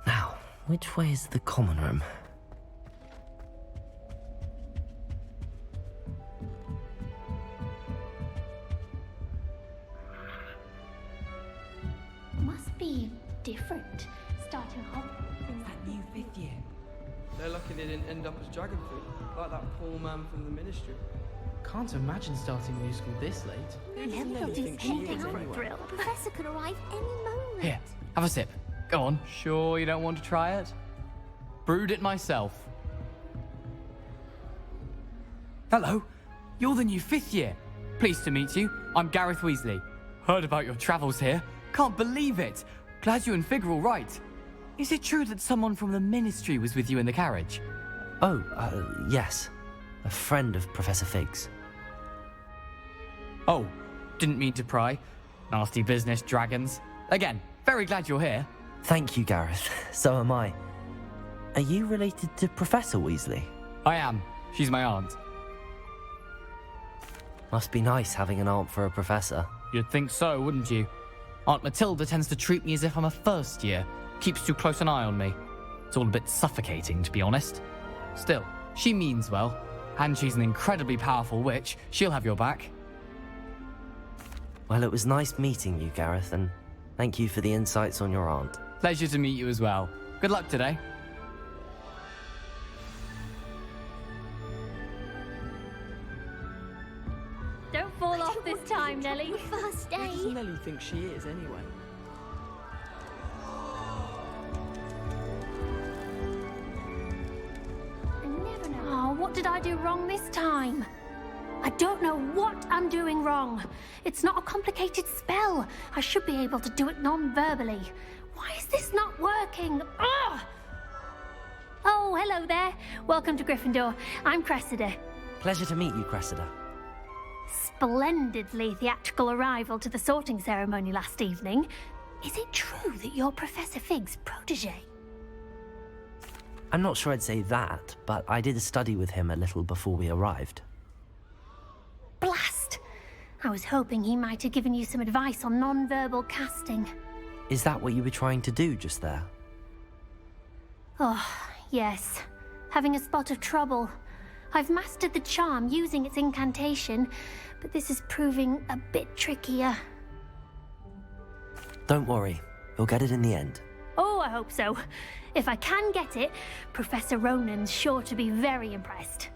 Now, which way is the common room? Must be different, starting Hogwarts in That new 5th year. They're lucky they didn't end up as dragon food, like that poor man from the ministry. Can't imagine starting a new school this late. Everybody's think she is anything anyway? thrill. The professor could arrive any moment. Here, have a sip. Go on. Sure you don't want to try it? Brewed it myself. Hello, you're the new 5th year. Pleased to meet you. I'm Gareth Weasley. Heard about your travels here. Can't believe it. Glad you and Fig are all right. Is it true that someone from the ministry was with you in the carriage? Oh, yes. A friend of Professor Fig's. Oh, didn't mean to pry. Nasty business, dragons. Again, very glad you're here. Thank you, Gareth. So am I. Are you related to Professor Weasley? I am. She's my aunt. Must be nice having an aunt for a professor. You'd think so, wouldn't you? Aunt Matilda tends to treat me as if I'm a first year. Keeps too close an eye on me. It's all a bit suffocating, to be honest. Still, she means well. And she's an incredibly powerful witch. She'll have your back. Well, it was nice meeting you, Gareth, and thank you for the insights on your aunt. Pleasure to meet you as well. Good luck today. Don't fall off this time, Nelly. First Who does day. Nelly think she is, anyway? I never know. Oh, what did I do wrong this time? I don't know what I'm doing wrong. It's not a complicated spell. I should be able to do it non-verbally. Why is this not working? Ugh! Oh, hello there. Welcome to Gryffindor. I'm Cressida. Pleasure to meet you, Cressida. Splendidly theatrical arrival to the sorting ceremony last evening. Is it true that you're Professor Fig's protege? I'm not sure I'd say that, but I did study with him a little before we arrived. Blast! I was hoping he might have given you some advice on non-verbal casting. Is that what you were trying to do just there? Oh, yes. Having a spot of trouble. I've mastered the charm using its incantation, but this is proving a bit trickier. Don't worry, you'll get it in the end. Oh, I hope so. If I can get it, Professor Ronan's sure to be very impressed.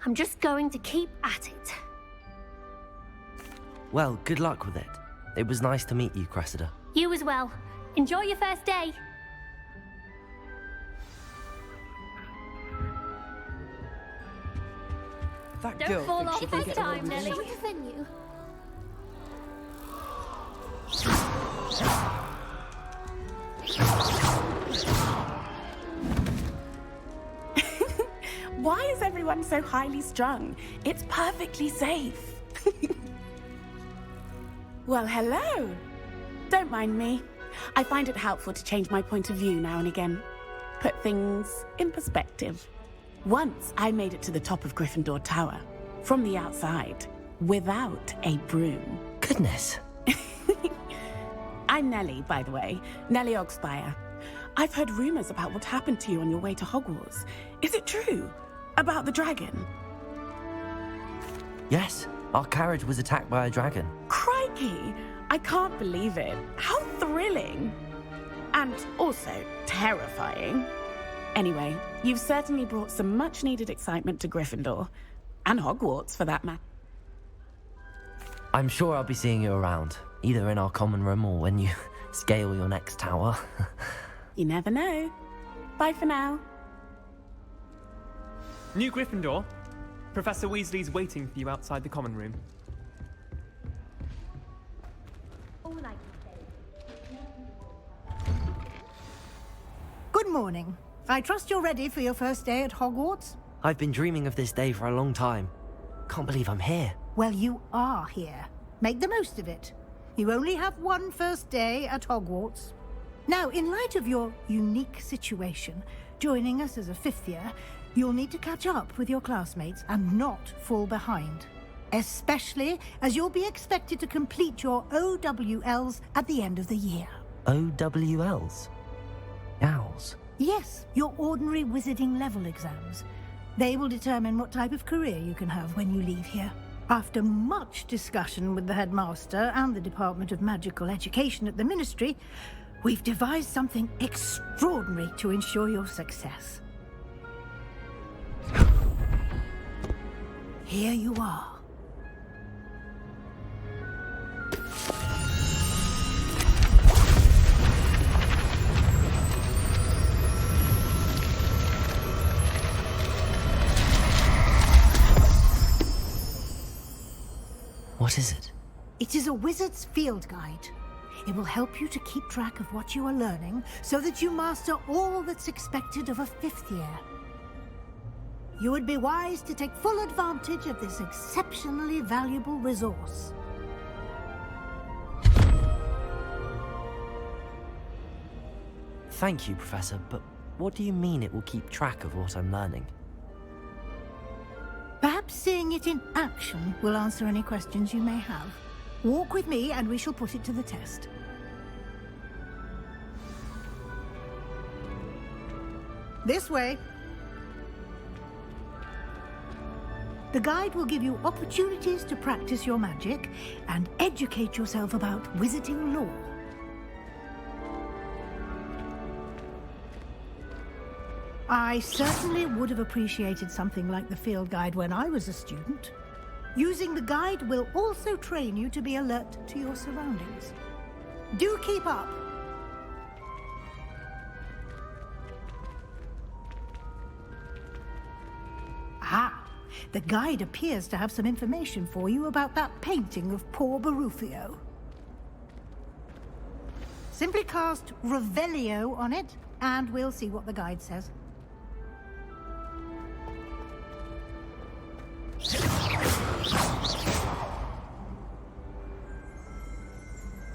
I'm just going to keep at it. Well, good luck with it. It was nice to meet you, Cressida. You as well. Enjoy your first day. That Don't girl fall thinks off she this can get time, away with Nelly. Show me the venue. Why is everyone so highly strung? It's perfectly safe. Well, hello. Don't mind me. I find it helpful to change my point of view now and again. Put things in perspective. Once I made it to the top of Gryffindor Tower, from the outside, without a broom. Goodness. I'm Nellie, by the way. Nellie Ogspire. I've heard rumors about what happened to you on your way to Hogwarts. Is it true? About the dragon? Yes, our carriage was attacked by a dragon. Crikey! I can't believe it. How thrilling! And also terrifying. Anyway, you've certainly brought some much-needed excitement to Gryffindor. And Hogwarts, for that matter. I'm sure I'll be seeing you around, either in our common room or when you scale your next tower. You never know. Bye for now. New Gryffindor. Professor Weasley's waiting for you outside the common room. Good morning. I trust you're ready for your first day at Hogwarts? I've been dreaming of this day for a long time. Can't believe I'm here. Well, you are here. Make the most of it. You only have one first day at Hogwarts. Now, in light of your unique situation, joining us as a fifth year, you'll need to catch up with your classmates and not fall behind. especially as you'll be expected to complete your OWLs at the end of the year. OWLs? Owls? Yes, your ordinary wizarding level exams. They will determine what type of career you can have when you leave here. After much discussion with the headmaster and the Department of Magical Education at the Ministry, we've devised something extraordinary to ensure your success. Here you are. What is it? It is a wizard's field guide. It will help you to keep track of what you are learning so that you master all that's expected of a 5th year. You would be wise to take full advantage of this exceptionally valuable resource. Thank you, Professor, but what do you mean it will keep track of what I'm learning? Perhaps seeing it in action will answer any questions you may have. Walk with me and we shall put it to the test. This way. The guide will give you opportunities to practice your magic and educate yourself about wizarding lore. I certainly would have appreciated something like the field guide when I was a student. Using the guide will also train you to be alert to your surroundings. Do keep up. Ah, the guide appears to have some information for you about that painting of poor Barufio. Simply cast Revelio on it, and we'll see what the guide says.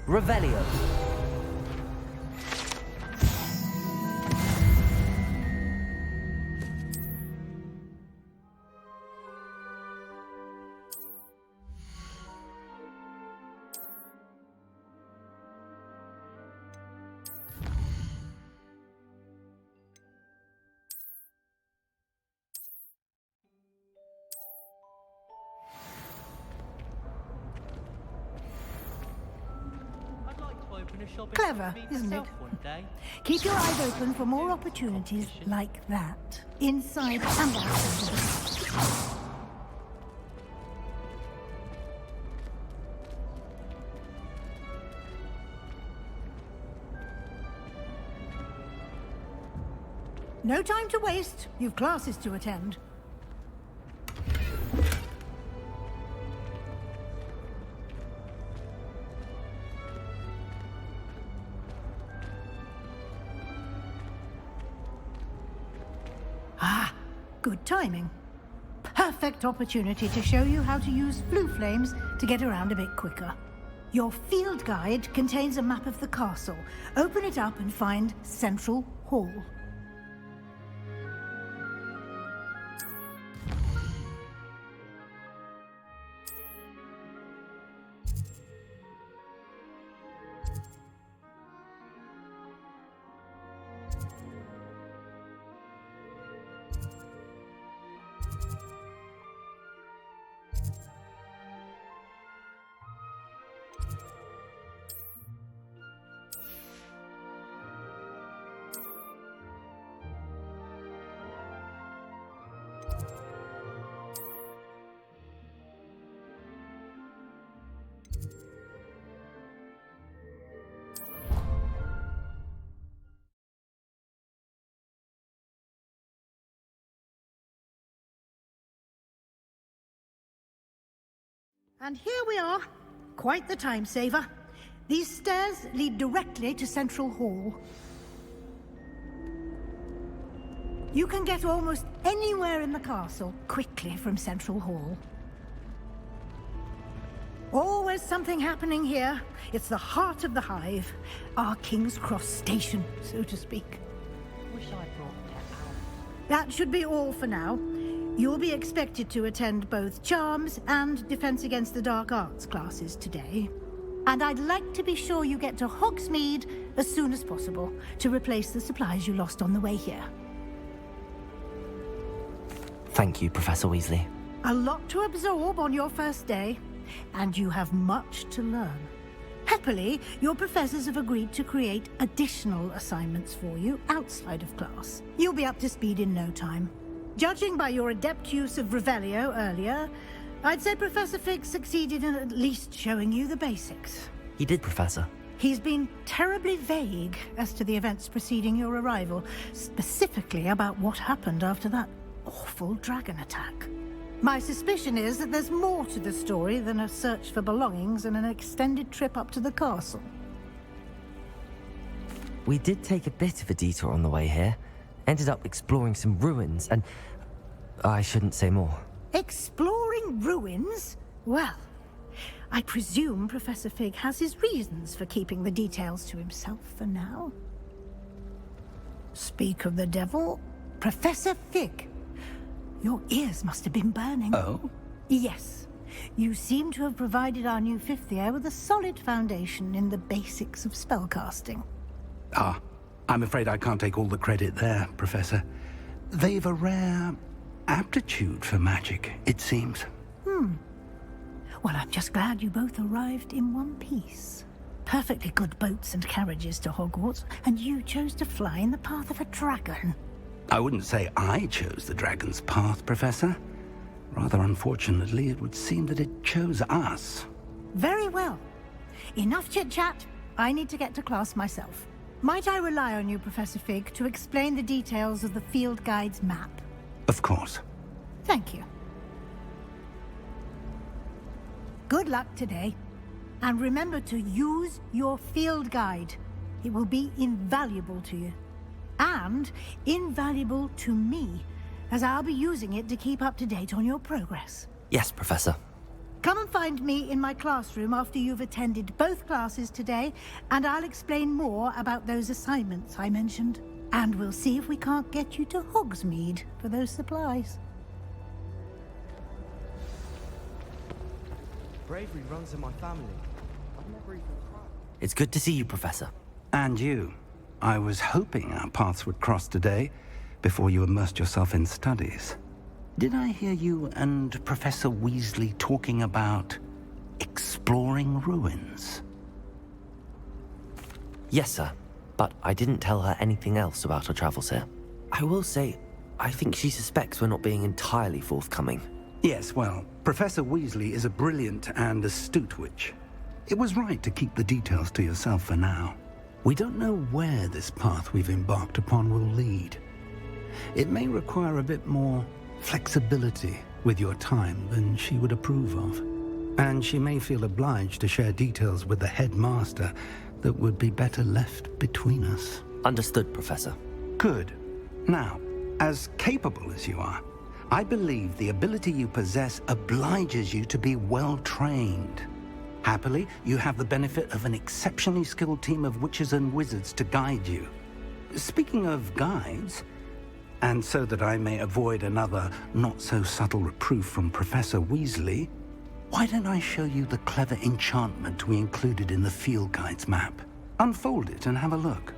Revelio. Clever, isn't it? Keep your eyes open for more opportunities like that, inside and outside of the house. No time to waste. You've classes to attend. Ah, good timing. Perfect opportunity to show you how to use flue flames to get around a bit quicker. Your field guide contains a map of the castle. Open it up and find Central Hall. And here we are. Quite the time saver. These stairs lead directly to Central Hall. You can get almost anywhere in the castle quickly from Central Hall. Always something happening here. It's the heart of the hive. Our King's Cross station, so to speak. Wish I brought pet owls. That should be all for now. You'll be expected to attend both Charms and Defense Against the Dark Arts classes today. And I'd like to be sure you get to Hogsmeade as soon as possible to replace the supplies you lost on the way here. Thank you, Professor Weasley. A lot to absorb on your first day, and you have much to learn. Happily, your professors have agreed to create additional assignments for you outside of class. You'll be up to speed in no time. Judging by your adept use of Revelio earlier, I'd say Professor Fig succeeded in at least showing you the basics. He did, Professor. He's been terribly vague as to the events preceding your arrival, specifically about what happened after that awful dragon attack. My suspicion is that there's more to the story than a search for belongings and an extended trip up to the castle. We did take a bit of a detour on the way here. Ended up exploring some ruins and... I shouldn't say more. Exploring ruins? Well, I presume Professor Fig has his reasons for keeping the details to himself for now. Speak of the devil, Professor Fig. Your ears must have been burning. Oh? Yes. You seem to have provided our new fifth year with a solid foundation in the basics of spellcasting. Ah, I'm afraid I can't take all the credit there, Professor. They've a rare aptitude for magic, it seems. Well, I'm just glad you both arrived in one piece. Perfectly good boats and carriages to Hogwarts, and you chose to fly in the path of a dragon. I wouldn't say I chose the dragon's path, Professor. Rather unfortunately, it would seem that it chose us. Very well. Enough chit-chat. I need to get to class myself. Might I rely on you, Professor Fig, to explain the details of the field guide's map? Of course. Thank you. Good luck today. And remember to use your field guide. It will be invaluable to you. And invaluable to me, as I'll be using it to keep up to date on your progress. Yes, Professor. Come and find me in my classroom after you've attended both classes today, and I'll explain more about those assignments I mentioned. And we'll see if we can't get you to Hogsmeade for those supplies. Bravery runs in my family. I've never even cried. It's good to see you, Professor. And you. I was hoping our paths would cross today, before you immersed yourself in studies. Did I hear you and Professor Weasley talking about exploring ruins? Yes, sir. But I didn't tell her anything else about our travels here. I will say, I think she suspects we're not being entirely forthcoming. Yes, well, Professor Weasley is a brilliant and astute witch. It was right to keep the details to yourself for now. We don't know where this path we've embarked upon will lead. It may require a bit more flexibility with your time than she would approve of. And she may feel obliged to share details with the headmaster that would be better left between us. Understood, Professor. Good. Now, as capable as you are, I believe the ability you possess obliges you to be well trained. Happily, you have the benefit of an exceptionally skilled team of witches and wizards to guide you. Speaking of guides, and so that I may avoid another not-so-subtle reproof from Professor Weasley, why don't I show you the clever enchantment we included in the field guide's map? Unfold it and have a look.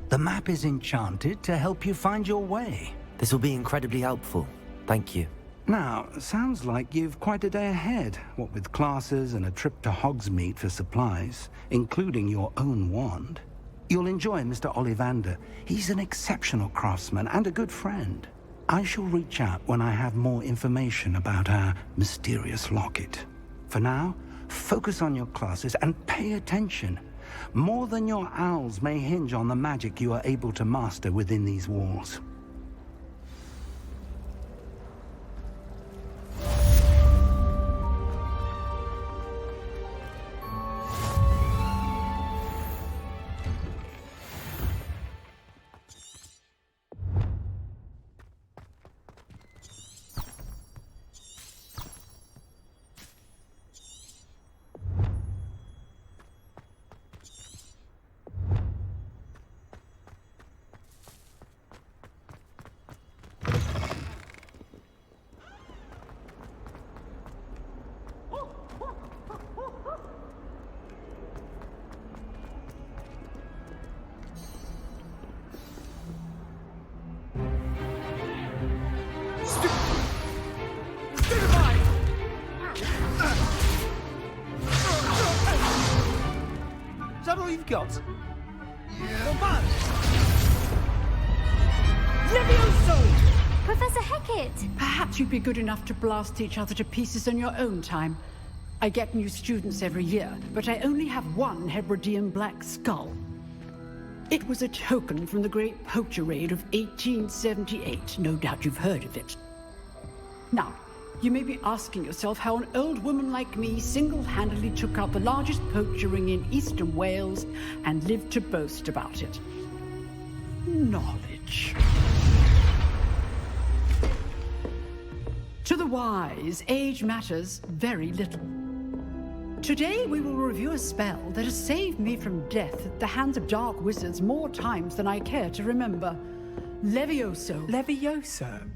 The map is enchanted to help you find your way. This will be incredibly helpful. Thank you. Now, sounds like you've quite a day ahead, what with classes and a trip to Hogsmeade for supplies, including your own wand. You'll enjoy Mr. Ollivander. He's an exceptional craftsman and a good friend. I shall reach out when I have more information about our mysterious locket. For now, focus on your classes and pay attention. More than your owls may hinge on the magic you are able to master within these walls. that all you've got? Levioso! Professor Hecat! Perhaps you'd be good enough to blast each other to pieces on your own time. I get new students every year, but I only have one Hebridean black skull. It was a token from the Great Poacher Raid of 1878. No doubt you've heard of it. Now, you may be asking yourself how an old woman like me single-handedly took out the largest poacher ring in eastern Wales and lived to boast about it. Knowledge. To the wise, age matters very little. Today we will review a spell that has saved me from death at the hands of dark wizards more times than I care to remember. Levioso. Levioso?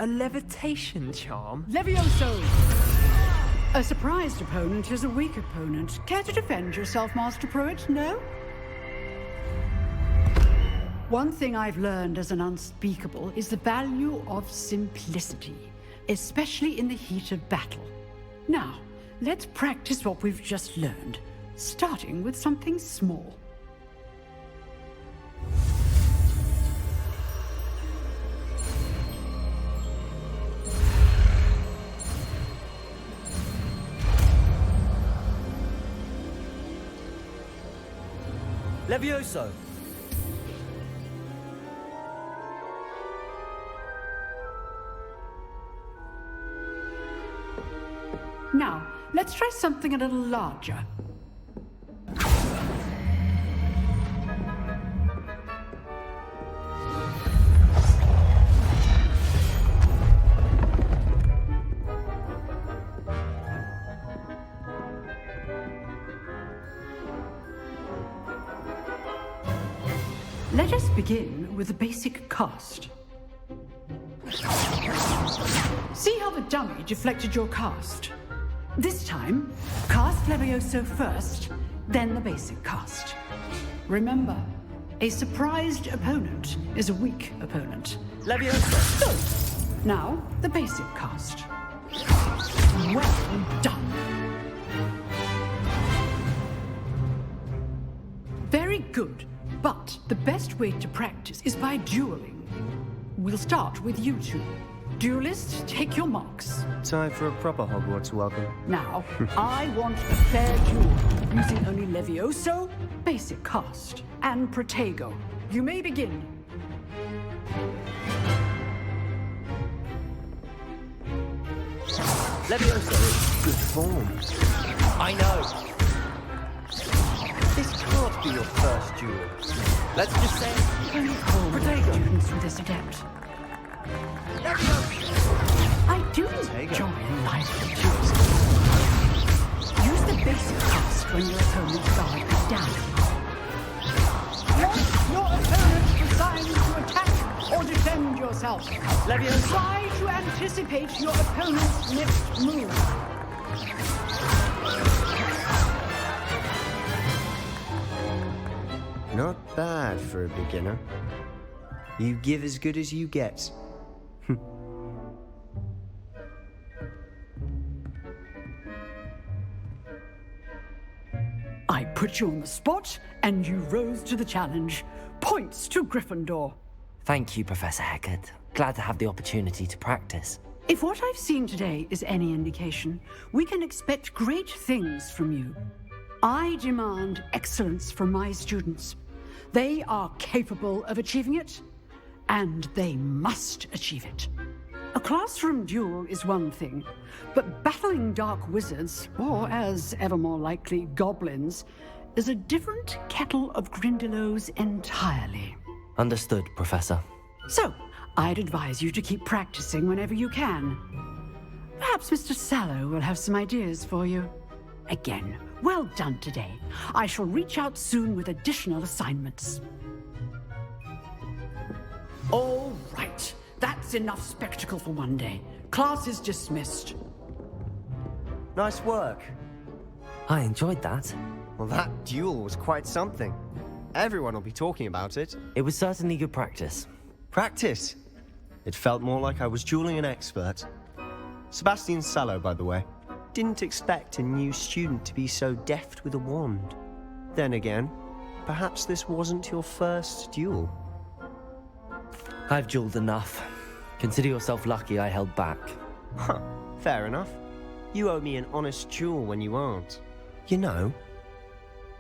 A levitation charm? Levioso! A surprised opponent is a weak opponent. Care to defend yourself, Master Pruitt? No? One thing I've learned as an unspeakable is the value of simplicity, especially in the heat of battle. Now, let's practice what we've just learned, starting with something small. Levioso! Now, let's try something a little larger. Let us begin with the basic cast. See how the dummy deflected your cast? This time, cast Levioso first, then the basic cast. Remember, a surprised opponent is a weak opponent. Levioso! Good. Now, the basic cast. Well done. Very good, but the best way to practice is by dueling. We'll start with you two. Duelists, take your marks. Time for a proper Hogwarts welcome. Now, I want a fair duel, using only Levioso, basic cast, and Protego. You may begin. Levioso is good form. I know. This can't be your first duel. Let's just say... Only call Protego students with this adept. I do enjoy lively duels. Use the basic cast when your opponent's guard is down. Want your opponent designed to attack or defend yourself. Levioso. Try to anticipate your opponent's next move. Not bad for a beginner. You give as good as you get. I put you on the spot, and you rose to the challenge. Points to Gryffindor. Thank you, Professor Hecat. Glad to have the opportunity to practice. If what I've seen today is any indication, we can expect great things from you. I demand excellence from my students. They are capable of achieving it, and they must achieve it. A classroom duel is one thing, but battling dark wizards, or as ever more likely, goblins, is a different kettle of Grindylows entirely. Understood, Professor. So, I'd advise you to keep practicing whenever you can. Perhaps Mr. Sallow will have some ideas for you. Again, well done today. I shall reach out soon with additional assignments. All right. That's enough spectacle for one day. Class is dismissed. Nice work. I enjoyed that. Well, that duel was quite something. Everyone will be talking about it. It was certainly good practice. Practice? It felt more like I was dueling an expert. Sebastian Sallow, by the way. Didn't expect a new student to be so deft with a wand. Then again, perhaps this wasn't your first duel. I've dueled enough. Consider yourself lucky I held back. Huh, fair enough. You owe me an honest duel when you aren't. You know,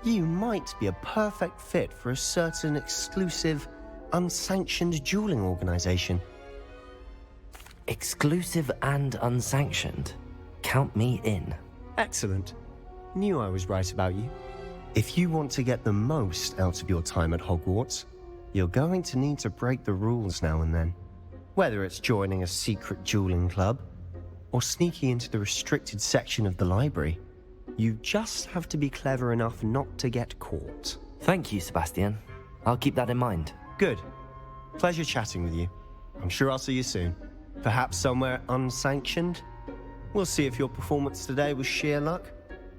you might be a perfect fit for a certain exclusive, unsanctioned dueling organization. Exclusive and unsanctioned. Count me in. Excellent. Knew I was right about you. If you want to get the most out of your time at Hogwarts, you're going to need to break the rules now and then. Whether it's joining a secret dueling club, or sneaking into the restricted section of the library, you just have to be clever enough not to get caught. Thank you, Sebastian. I'll keep that in mind. Good. Pleasure chatting with you. I'm sure I'll see you soon. Perhaps somewhere unsanctioned? We'll see if your performance today was sheer luck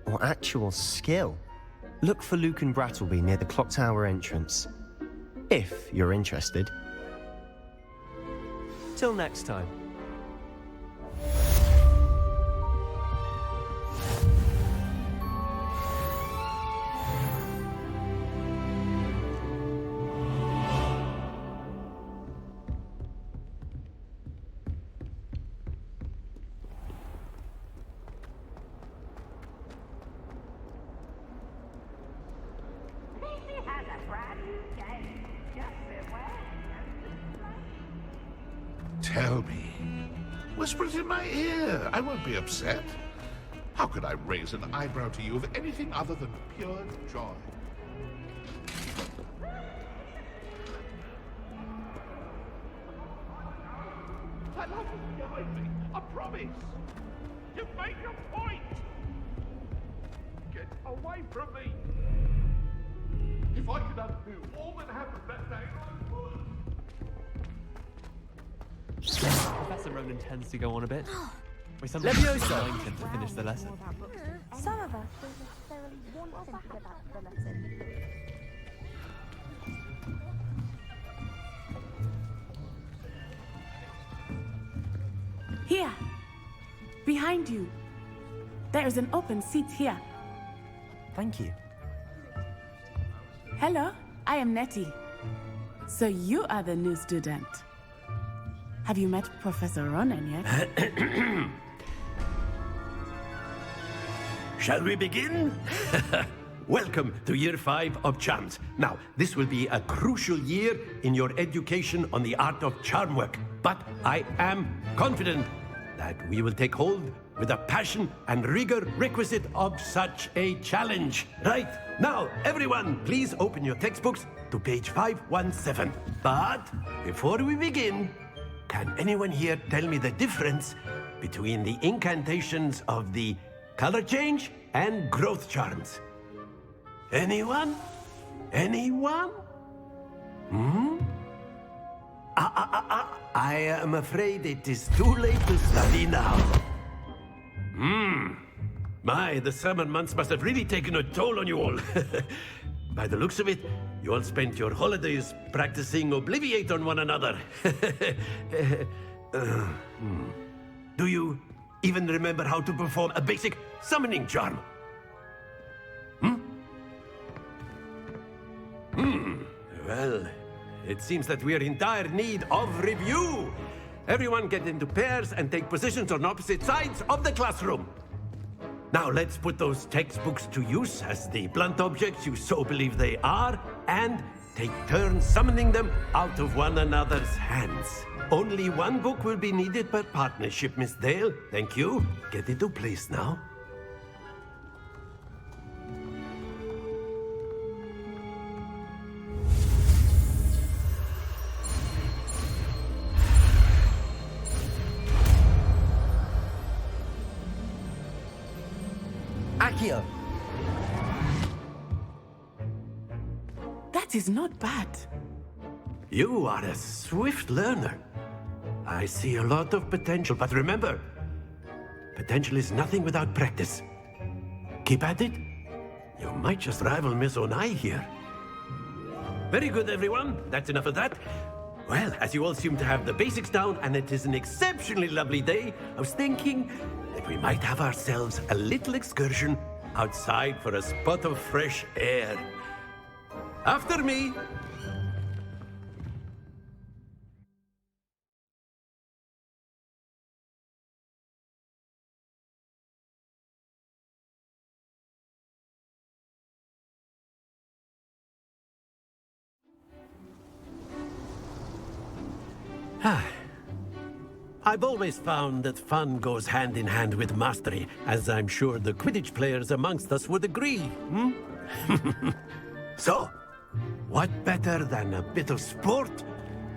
or actual skill. Look for Luke and Brattleby near the clock tower entrance, if you're interested. Till next time. Tell me. Whisper it in my ear. I won't be upset. How could I raise an eyebrow to you of anything other than pure joy? I love you behind me. I promise. You make your point. Get away from me. If I could undo all that happened that day, I would. Professor Ronan tends to go on a bit. We sometimes remind him to finish the lesson. Some of us don't necessarily want him to go back to the lesson. Here. Behind you. There is an open seat here. Thank you. Hello, I am Nettie. So you are the new student. Have you met Professor Ronan yet? Shall we begin? Welcome to Year 5 of Charms. Now, this will be a crucial year in your education on the art of charm work. But I am confident that we will take hold with the passion and rigor requisite of such a challenge. Right, now, everyone, please open your textbooks to page 517. But before we begin, can anyone here tell me the difference between the incantations of the color change and growth charms? Anyone? Anyone? I am afraid it is too late to study now. My, the summer months must have really taken a toll on you all. By the looks of it, you all spent your holidays practicing Obliviate on one another. Do you even remember how to perform a basic summoning charm? Well, it seems that we are in dire need of review. Everyone get into pairs and take positions on opposite sides of the classroom. Now let's put those textbooks to use as the blunt objects you so believe they are, and take turns summoning them out of one another's hands. Only one book will be needed per partnership, Miss Dale. Thank you. Get into place now. Accio! That is not bad. You are a swift learner. I see a lot of potential, but remember, potential is nothing without practice. Keep at it. You might just rival Miss Onai here. Very good, everyone. That's enough of that. Well, as you all seem to have the basics down, and it is an exceptionally lovely day, I was thinking that we might have ourselves a little excursion outside for a spot of fresh air. After me. I've always found that fun goes hand in hand with mastery, as I'm sure the Quidditch players amongst us would agree, hmm? So, what better than a bit of sport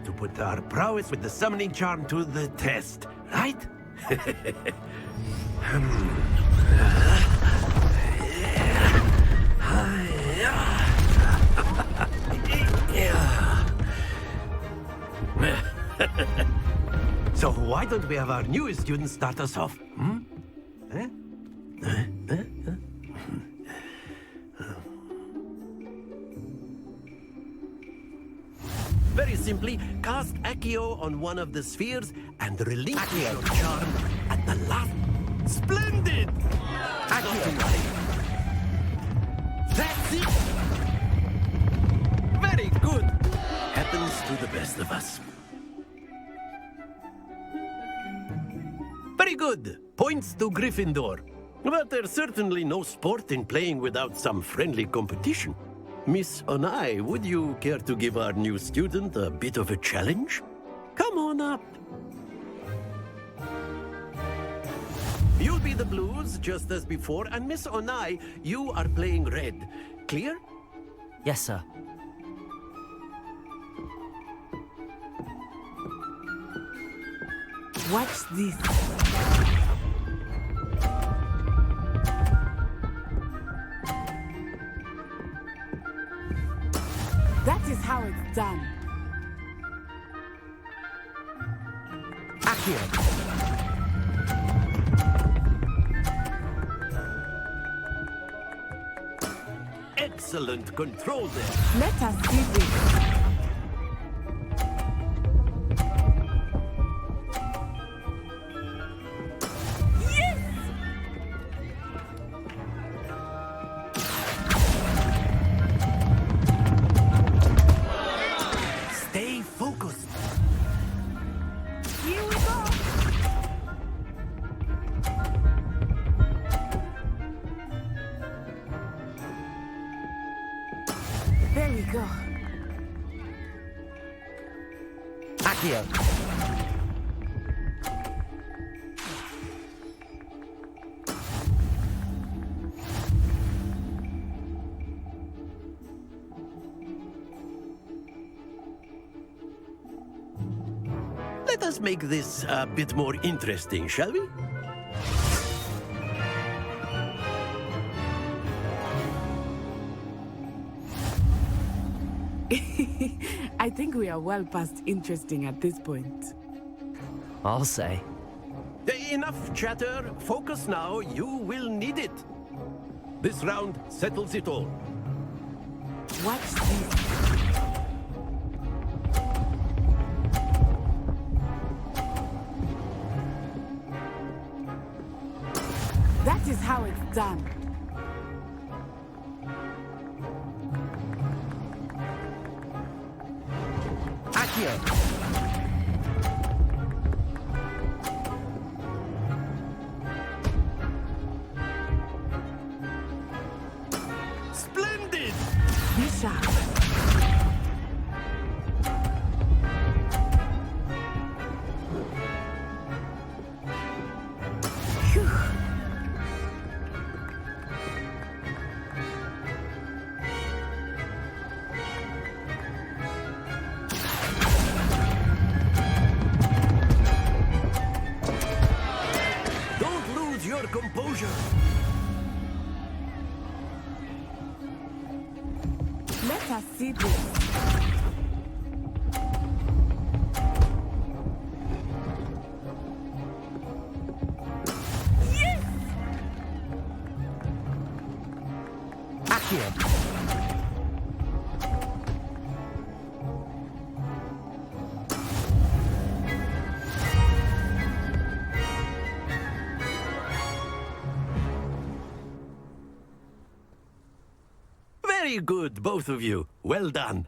to put our prowess with the summoning charm to the test, right? So why don't we have our newest student start us off? Hmm? Very simply, cast Accio on one of the spheres and relinquish your charm at the last. Splendid! Accio. That's it! Very good! Happens to the best of us. Very good. Points to Gryffindor. But there's certainly no sport in playing without some friendly competition. Miss Onai, would you care to give our new student a bit of a challenge? Come on up. You'll be the blues, just as before, and Miss Onai, you are playing red. Clear? Yes, sir. Watch this. That is how it's done. Accio. Excellent control there. Let us see this. There we go. Accio. Let us make this a bit more interesting, shall we? I think we are well past interesting at this point. I'll say. Enough chatter. Focus now. You will need it. This round settles it all. Watch this. That is how it's done. Accio. Splendid! Be sharp. Phew. Don't lose your composure. Let us see this. Yes! Accio. Very good, both of you. Well done.